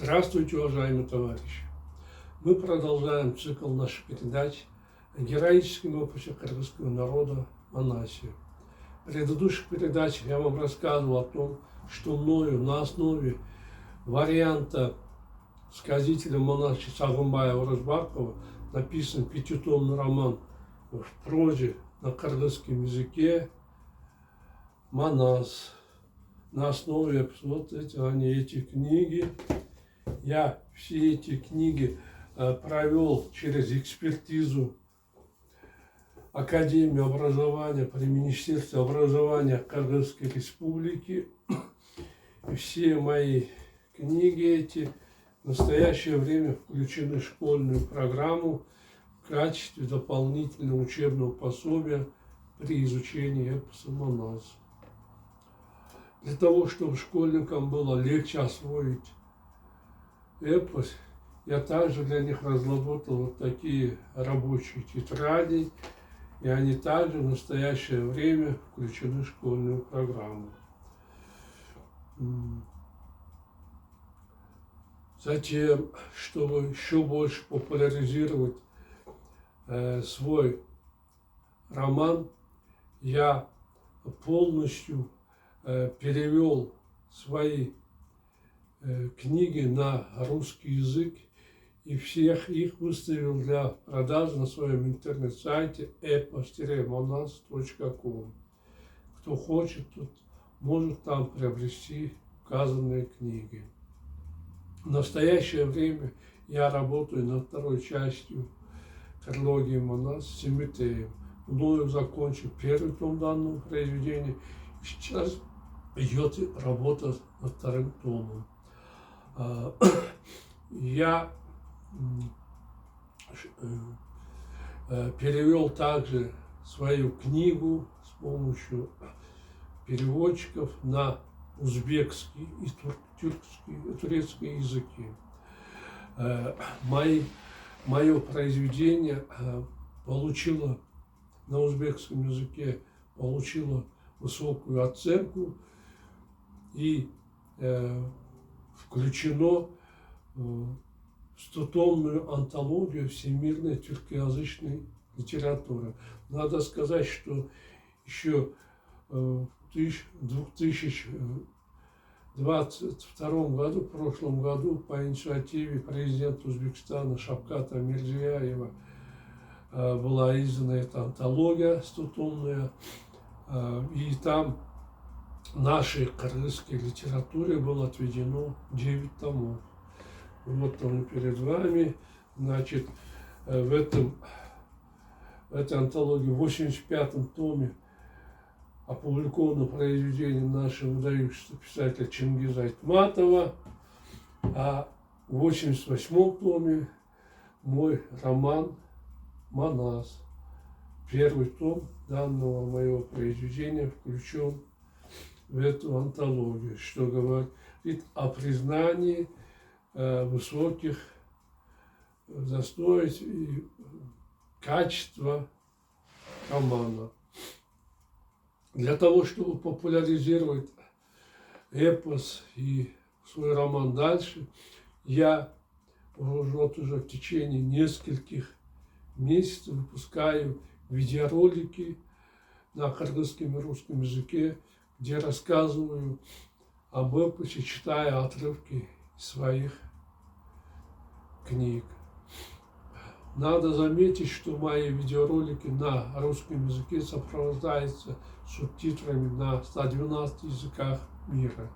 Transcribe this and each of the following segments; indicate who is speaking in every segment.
Speaker 1: Здравствуйте, уважаемые товарищи! Мы продолжаем цикл наших передач о героическом опыте кыргызского народа Манасия. В предыдущих передачах я вам рассказывал о том, что мною на основе варианта сказителя монархии Сагынбая Оразбакова написан пятитомный роман в прозе на кыргызском языке «Манас». На основе вот эти книги я все эти книги провел через экспертизу Академии образования при Министерстве образования Кыргызской Республики. И все мои книги эти в настоящее время включены в школьную программу в качестве дополнительного учебного пособия при изучении эпоса Манас. Для того, чтобы школьникам было легче освоить эпос, я также для них разработал вот такие рабочие тетради, и они также в настоящее время включены в школьную программу. Затем, чтобы еще больше популяризировать свой роман, я полностью перевел свои книги на русский язык и всех их выставил для продажи на своем интернет-сайте epos-manas.com. Кто хочет, тот может там приобрести указанные книги. В настоящее время я работаю над второй частью трилогии Манас Семетеем. Мною закончил первый том данного произведения. Сейчас идет работа над вторым томом. Я перевел также свою книгу с помощью переводчиков на узбекский и турецкий языки. Мое произведение получило на узбекском языке высокую оценку и включено в 100-томную антологию всемирной тюркоязычной литературы. Надо сказать, что еще в 2022 году, в прошлом году, по инициативе президента Узбекистана Шавката Мирзияева была издана эта антология 100-томная, и там нашей кыргызской литературе было отведено 9 томов. Вот он перед вами. Значит, в этой антологии, в 85-м томе опубликовано произведение нашего выдающегося писателя Чингиза Айтматова, а в 88-м томе мой роман «Манас». Первый том данного моего произведения включен в эту антологию, что говорит о признании высоких достоинств и качества романа. Для того, чтобы популяризировать эпос и свой роман дальше, я уже в течение нескольких месяцев выпускаю видеоролики на кыргызском и русском языке, где рассказываю об эпосе, читая отрывки своих книг. Надо заметить, что мои видеоролики на русском языке сопровождаются субтитрами на 112 языках мира.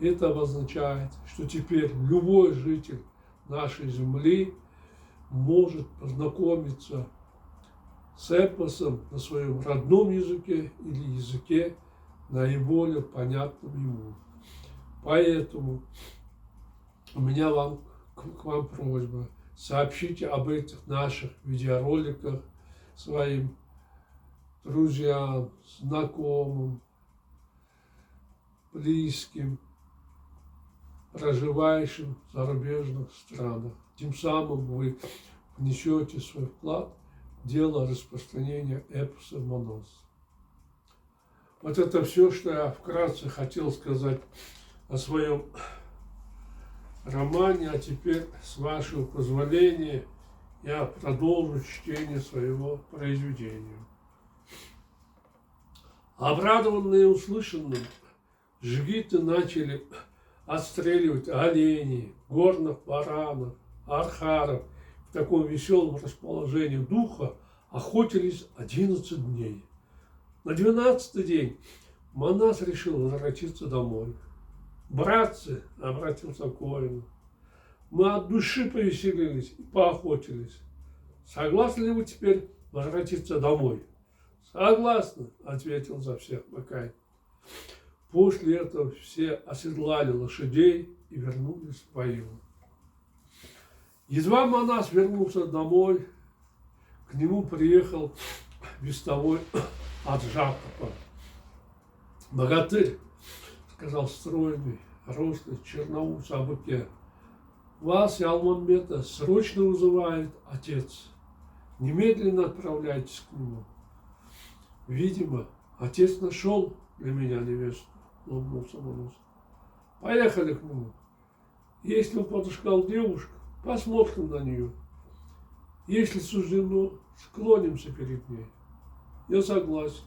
Speaker 1: Это обозначает, что теперь любой житель нашей земли может познакомиться с эпосом на своем родном языке или языке, наиболее понятным ему. Поэтому у меня к вам просьба: сообщите об этих наших видеороликах своим друзьям, знакомым, близким, проживающим в зарубежных странах. Тем самым вы внесете свой вклад в дело распространения эпоса Манас. Вот это все, что я вкратце хотел сказать о своем романе, а теперь, с вашего позволения, я продолжу чтение своего произведения. Обрадованные услышанным, джигиты начали отстреливать оленей, горных баранов, архаров. В таком веселом расположении духа охотились 11 дней. На 12-й день Манас решил возвратиться домой. «Братцы», — обратился к воину, — «мы от души повеселились и поохотились. Согласны ли вы теперь возвратиться домой?» «Согласны», — ответил за всех Бакай. После этого все оседлали лошадей и вернулись в воеву. Едва Манас вернулся домой, к нему приехал вестовой от Жакопа. «Богатырь», — сказал стройный, рослый, черноусый Абыке, — «вас и Алмамбета срочно вызывает отец. Немедленно отправляйтесь к нему». «Видимо, отец нашел для меня невесту», — улыбнулся Манас. «Поехали к нему. Если он подыскал девушку, посмотрим на нее. Если суждено, склонимся перед ней». «Я согласен.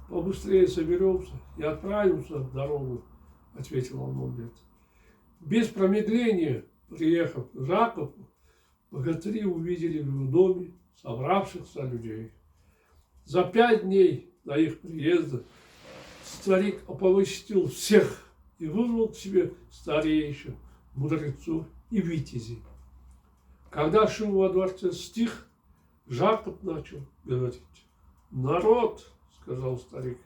Speaker 1: Побыстрее соберемся и отправимся в дорогу», — ответил Алмамбет. Без промедления, приехав к Жакопу, богатыри увидели в его доме собравшихся людей. За 5 дней до их приезда старик оповестил всех и вызвал к себе старейшин, мудрецов и витязей. Когда шум во дворце стих, Жакоп начал говорить. «Народ, — сказал старик,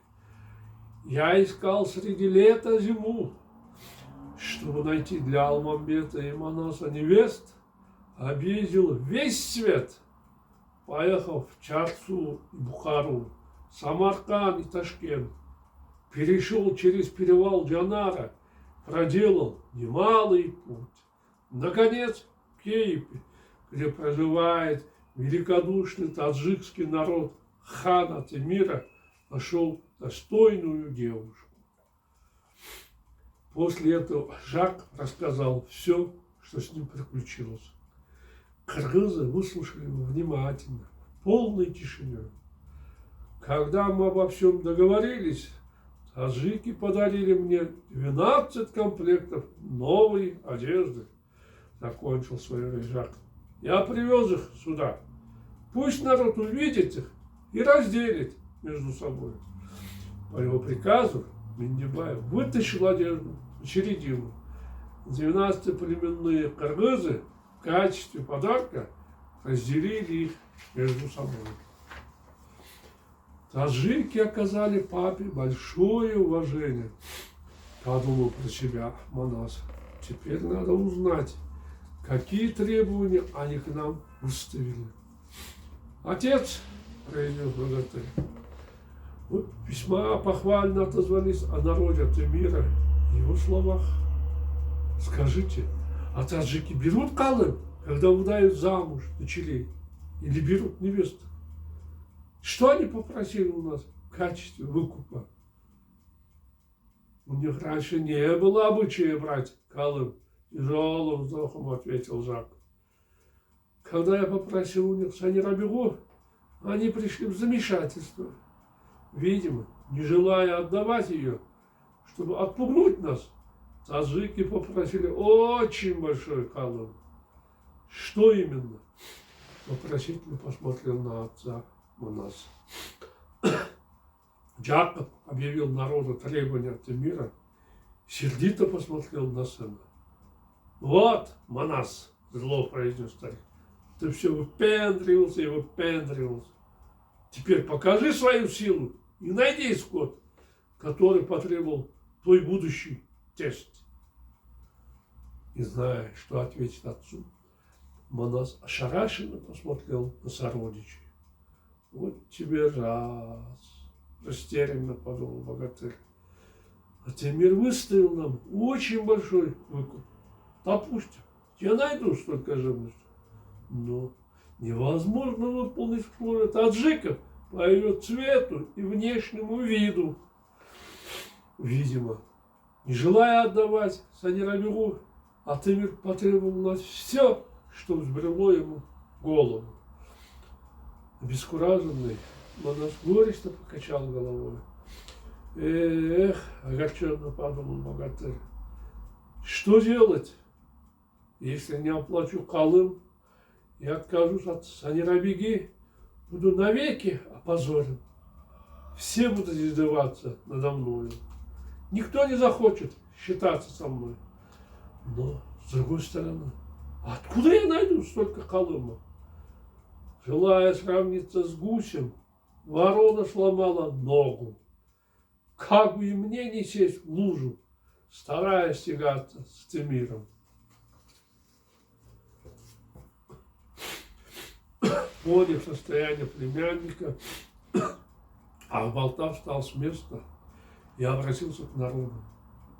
Speaker 1: — я искал среди лета зиму, чтобы найти для Алмамбета и Манаса невест, объездил весь свет, поехал в Чарцу и Бухару, Самарканд и Ташкент, перешел через перевал Джанара, проделал немалый путь. Наконец, в Кейпе, где проживает великодушный таджикский народ хана Темира, нашел достойную девушку. После этого Жак рассказал все, что с ним приключилось. Кыргызы выслушали его внимательно, в полной тишине. Когда мы обо всем договорились, таджики подарили мне 12 комплектов новой одежды. Закончил свою речь Жак. Я привез их сюда. Пусть народ увидит их и разделит между собой. По его приказу Миндибаев вытащил одежду, учредил. 12 племенные кыргызы в качестве подарка разделили их между собой. Таджики оказали папе большое уважение. Подумал про себя Манас. Теперь надо узнать, какие требования они к нам выставили. «Отец, — произнес богатырь, — вы весьма похвально отозвались о народе Темира и его словах. Скажите, а таджики берут калым, когда выдают замуж дочерей, или берут невесту? Что они попросили у нас в качестве выкупа?» «У них раньше не было обычая брать калым», — тяжелым вздохом ответил Жак. «Когда я попросил у них Санирабегу, они пришли в замешательство. Видимо, не желая отдавать ее, чтобы отпугнуть нас, таджики попросили очень большой калым». «Что именно?» — вопросительно посмотрел на отца Манас. Джакоб объявил народу требования от Темира, сердито посмотрел на сына. «Вот, Манас, — зло произнес старик, — ты все выпендривался и выпендривался. Теперь покажи свою силу и найди исход, который потребовал твой будущий тесть». Не зная, что ответить отцу, Манас ошарашенно посмотрел на сородичей. «Вот тебе раз, — растерянно подумал богатырь, — а Темир выставил нам очень большой выкуп. Допустим, я найду столько живности, но невозможно выполнить условия таджиков по ее цвету и внешнему виду». Видимо, не желая отдавать Санирабегу, А Тимир потребовал все, что взбрело ему в голову. Обескураженный, монах горестно покачал головой. Эх, огорченно подумал богатырь. Что делать, если не оплачу Колым и откажусь от Санирабеги, буду навеки опозорен. Все будут издеваться надо мною. Никто не захочет считаться со мной. Но, с другой стороны, откуда я найду столько Колыма? Желая сравниться с гусем, ворона сломала ногу. Как бы и мне не сесть в лужу, стараясь тягаться с Тимиром. Поняв состояние племянника, Ах-Балта встал с места и обратился к народу.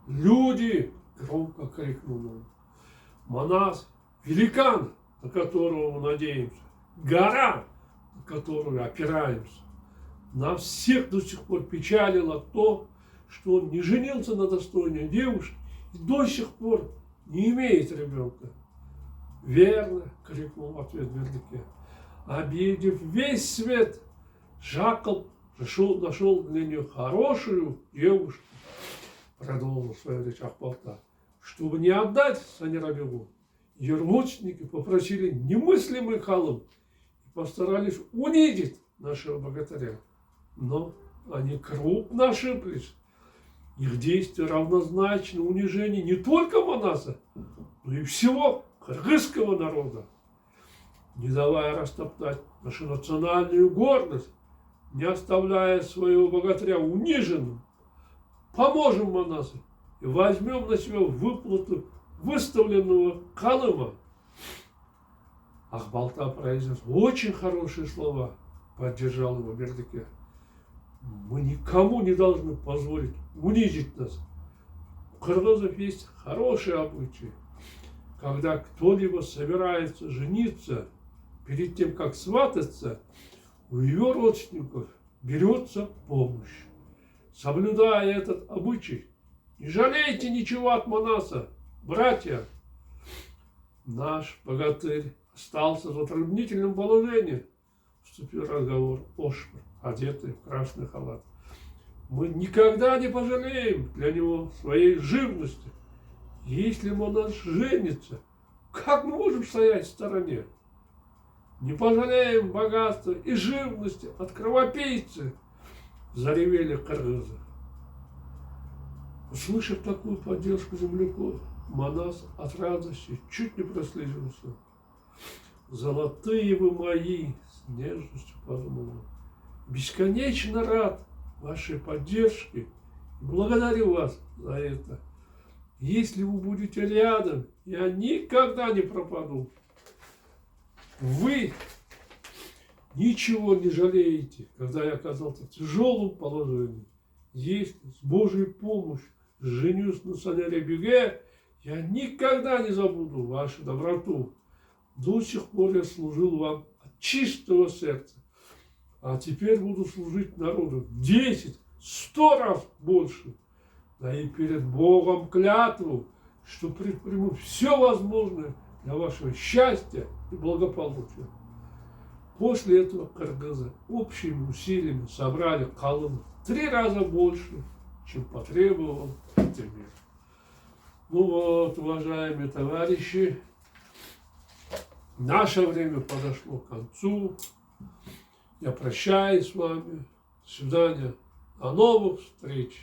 Speaker 1: «Люди!» – громко крикнул он. «Манас – великан, на которого мы надеемся, гора, на которую опираемся. Нас всех до сих пор печалило то, что он не женился на достойной девушке и до сих пор не имеет ребенка». «Верно!» – крикнул в ответ Бердыке. «Обидев весь свет, Жакл нашел для нее хорошую девушку», – продолжил свою речь Ах-Балта. «Чтобы не отдать Санирабегу, ее родственники попросили немыслимый Колым и постарались унизить нашего богатыря. Но они крупно ошиблись. Их действия равнозначны унижению не только Манаса, но и всего кыргызского народа. Не давая растоптать нашу национальную гордость, не оставляя своего богатыря униженным, поможем Манасу и возьмем на себя выплату выставленного Колыма». Ах-Балта произнес очень хорошие слова, поддержал его Бердыке. «Мы никому не должны позволить унизить нас. У кыргызов есть хорошие обычаи. Когда кто-либо собирается жениться, перед тем, как свататься, у ее родственников берется помощь. Соблюдая этот обычай, не жалейте ничего от Манаса, братья». Наш богатырь остался в затруднительном положении, вступил в разговор Ошмар, одетый в красный халат. «Мы никогда не пожалеем для него своей живности. Если Манас женится, как мы можем стоять в стороне? Не пожалеем богатства и живности от кровопийцы!» – заревели кыргызы. Услышав такую поддержку земляков, Манас от радости чуть не прослезился. «Золотые вы мои!» – с нежностью подумал он. «Бесконечно рад вашей поддержке и благодарю вас за это. Если вы будете рядом, я никогда не пропаду. Вы ничего не жалеете, когда я оказался в тяжелом положении. Если с Божьей помощью женюсь на Санирабеге, я никогда не забуду вашу доброту. До сих пор я служил вам от чистого сердца, а теперь буду служить народу в 10-100 раз больше. Да и перед Богом клятву, что предприму все возможное для вашего счастья и благополучия». После этого кыргызы общими усилиями собрали Колым в 3 раза больше, чем потребовал Тимир. Ну вот, уважаемые товарищи, наше время подошло к концу. Я прощаюсь с вами. До свидания. До новых встреч.